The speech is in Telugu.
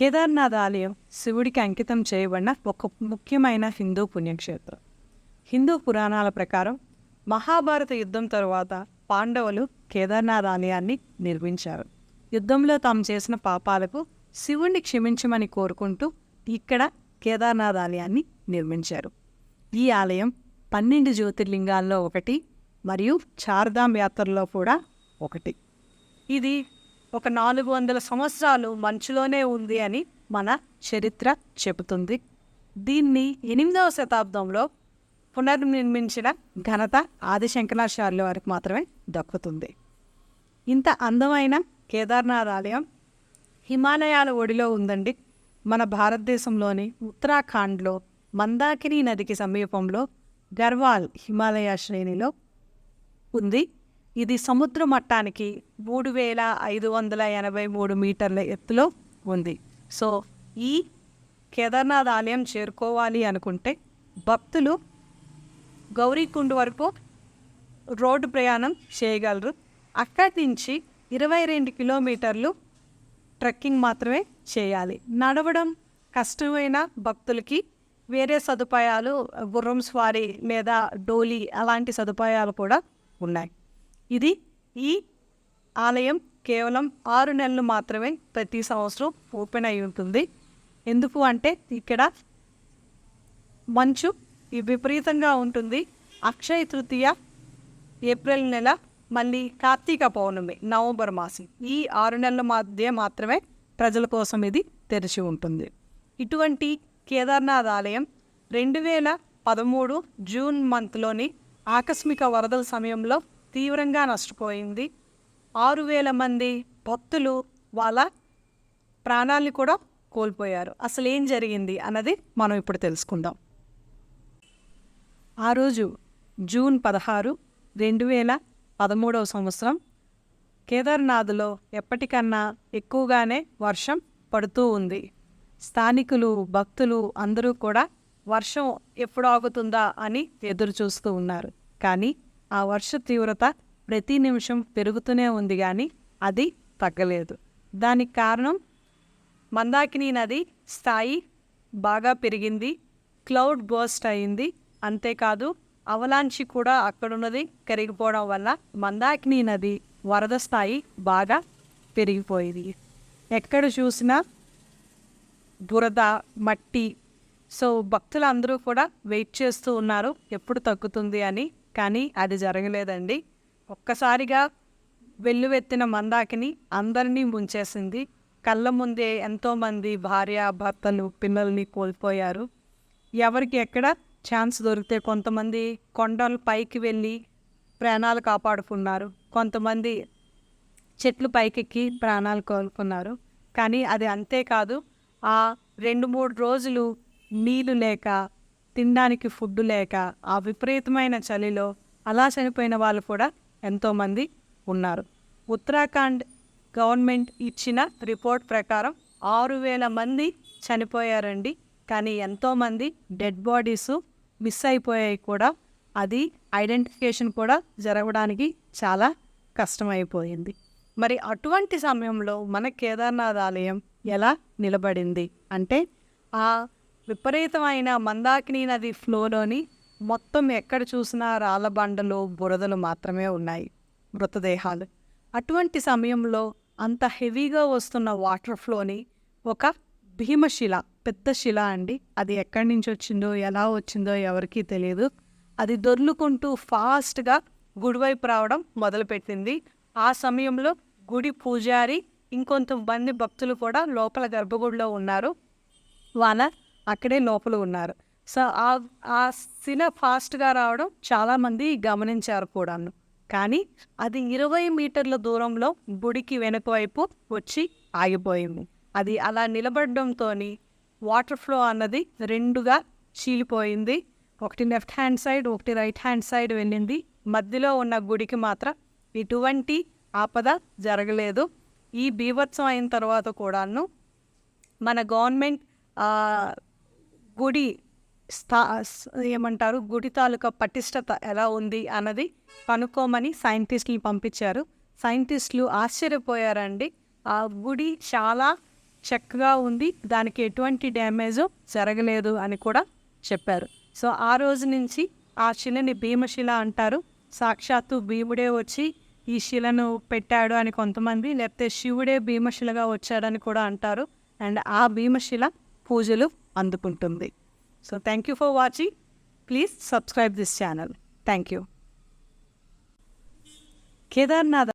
కేదార్నాథ్ ఆలయం శివుడికి అంకితం చేయబడిన ఒక ముఖ్యమైన హిందూ పుణ్యక్షేత్రం. హిందూ పురాణాల ప్రకారం మహాభారత యుద్ధం తరువాత పాండవులు కేదార్నాథ్ ఆలయాన్ని నిర్మించారు. యుద్ధంలో తాము చేసిన పాపాలకు శివుణ్ణి క్షమించమని కోరుకుంటూ ఇక్కడ కేదార్నాథ్ ఆలయాన్ని నిర్మించారు. ఈ ఆలయం 12 జ్యోతిర్లింగాల్లో ఒకటి మరియు చార్ధామ్ యాత్రలో కూడా ఒకటి. ఇది ఒక 400 సంవత్సరాలు మంచులోనే ఉంది అని మన చరిత్ర చెబుతుంది. దీన్ని 8వ శతాబ్దంలో పునర్నిర్మించిన ఘనత ఆదిశంకరాచార్యుల వారికి మాత్రమే దక్కుతుంది. ఇంత అందమైన కేదార్నాథ్ ఆలయం హిమాలయాల ఒడిలో ఉందండి. మన భారతదేశంలోని ఉత్తరాఖండ్లో మందాకిని నదికి సమీపంలో గర్వాల్ హిమాలయ శ్రేణిలో ఉంది. ఇది సముద్ర మట్టానికి 3583 మీటర్ల ఎత్తులో ఉంది. సో ఈ కేదార్నాథ్ ఆలయం చేరుకోవాలి అనుకుంటే భక్తులు గౌరీకుండ్ వరకు రోడ్డు ప్రయాణం చేయగలరు. అక్కడి నుంచి 22 కిలోమీటర్లు ట్రెక్కింగ్ మాత్రమే చేయాలి. నడవడం కష్టమైన భక్తులకి వేరే సదుపాయాలు, గుర్రం స్వారీ లేదా డోలీ అలాంటి సదుపాయాలు కూడా ఉన్నాయి. ఈ ఆలయం కేవలం 6 నెలలు మాత్రమే ప్రతి సంవత్సరం ఓపెన్ అయి ఉంటుంది. ఎందుకు అంటే ఇక్కడ మంచు విపరీతంగా ఉంటుంది. అక్షయ తృతీయ ఏప్రిల్ నెల, మళ్ళీ కార్తీక పౌర్ణమి నవంబర్ మాసం, ఈ 6 నెలల మధ్య మాత్రమే ప్రజల కోసం ఇది తెరిచి ఉంటుంది. ఇటువంటి కేదార్నాథ్ ఆలయం 2013 జూన్ మంత్లోని ఆకస్మిక వరదల సమయంలో తీవ్రంగా నష్టపోయింది. 6000 మంది భక్తులు వాళ్ళ ప్రాణాలను కూడా కోల్పోయారు. అసలు ఏం జరిగింది అన్నది మనం ఇప్పుడు తెలుసుకుందాం. ఆ రోజు జూన్ 16, 2013 సంవత్సరం కేదార్నాథ్లో ఎప్పటికన్నా ఎక్కువగానే వర్షం పడుతూ ఉంది. స్థానికులు, భక్తులు అందరూ కూడా వర్షం ఎప్పుడు ఆగుతుందా అని ఎదురు చూస్తూ ఉన్నారు. కానీ ఆ వర్ష తీవ్రత ప్రతి నిమిషం పెరుగుతూనే ఉంది, కానీ అది తగ్గలేదు. దానికి కారణం మందాకిని నది స్థాయి బాగా పెరిగింది, క్లౌడ్ బర్స్ట్ అయింది. అంతేకాదు అవలాంచి కూడా అక్కడున్నది కరిగిపోవడం వల్ల మందాకిని నది వరద స్థాయి బాగా పెరిగిపోయింది. ఎక్కడ చూసినా బురద, మట్టి. సో భక్తులందరూ కూడా వెయిట్ చేస్తూ ఉన్నారు ఎప్పుడు తగ్గుతుంది అని. కానీ అది జరగలేదండి. ఒక్కసారిగా వెల్లువెత్తిన మందాకిని అందరినీ ముంచేసింది. కళ్ళ ముందే ఎంతోమంది భార్య, భర్తలు, పిల్లల్ని కోల్పోయారు. ఎవరికి ఎక్కడ ఛాన్స్ దొరికితే కొంతమంది కొండల పైకి వెళ్ళి ప్రాణాలు కాపాడుకున్నారు, కొంతమంది చెట్లు పైకెక్కి ప్రాణాలు కోల్పోన్నారు. కానీ అది అంతేకాదు, ఆ 2-3 రోజులు నీళ్ళు లేక, తినడానికి ఫుడ్ లేక, ఆ విపరీతమైన చలిలో అలా చనిపోయిన వాళ్ళు కూడా ఎంతోమంది ఉన్నారు. ఉత్తరాఖండ్ గవర్నమెంట్ ఇచ్చిన రిపోర్ట్ ప్రకారం 6000 మంది చనిపోయారండి. కానీ ఎంతోమంది డెడ్ బాడీస్ మిస్ అయిపోయాయి కూడా. అది ఐడెంటిఫికేషన్ కూడా జరగడానికి చాలా కష్టమైపోయింది. మరి అటువంటి సమయంలో మన కేదార్నాథ్ ఆలయం ఎలా నిలబడింది అంటే, ఆ విపరీతమైన మందాకిని నది ఫ్లోలోని మొత్తం ఎక్కడ చూసినా రాళ్ళ బండలు, బురదలు మాత్రమే ఉన్నాయి, మృతదేహాలు. అటువంటి సమయంలో అంత హెవీగా వస్తున్న వాటర్ ఫ్లోని ఒక భీమశిల, పెద్ద శిల అండి, అది ఎక్కడి నుంచి వచ్చిందో, ఎలా వచ్చిందో ఎవరికీ తెలియదు. అది దొర్లుకుంటూ ఫాస్ట్గా గుడివైపు రావడం మొదలుపెట్టింది. ఆ సమయంలో గుడి పూజారి, ఇంకొంతమంది భక్తులు కూడా లోపల గర్భగుడిలో ఉన్నారు. వాళ్ళ అక్కడే లోపల ఉన్నారు. సో ఆ శిల ఫాస్ట్గా రావడం చాలామంది గమనించారు కూడాను. కానీ అది 20 మీటర్ల దూరంలో గుడికి వెనుక వైపు వచ్చి ఆగిపోయింది. అది అలా నిలబడడంతో వాటర్ ఫ్లో అన్నది 2గా చీలిపోయింది. ఒకటి లెఫ్ట్ హ్యాండ్ సైడ్, ఒకటి రైట్ హ్యాండ్ సైడ్ వెళ్ళింది. మధ్యలో ఉన్న గుడికి మాత్రం ఎటువంటి ఆపద జరగలేదు. ఈ బీభత్సం అయిన తర్వాత కూడాను మన గవర్నమెంట్ గుడి గుడి తాలూకా పటిష్టత ఎలా ఉంది అన్నది కనుక్కోమని సైంటిస్టులు పంపించారు. సైంటిస్టులు ఆశ్చర్యపోయారండి. ఆ గుడి చాలా చక్కగా ఉంది, దానికి ఎటువంటి డ్యామేజ్ జరగలేదు అని కూడా చెప్పారు. సో ఆ రోజు నుంచి ఆ శిలని భీమశిల అంటారు. సాక్షాత్తు భీముడే వచ్చి ఈ శిలను పెట్టాడు అని కొంతమంది, లేకపోతే శివుడే భీమశిలగా వచ్చాడని కూడా అంటారు. అండ్ ఆ భీమశిల పూజలు అందుకుంటుంది. So thank you for watching. Please subscribe this channel. Thank you. Kedarnath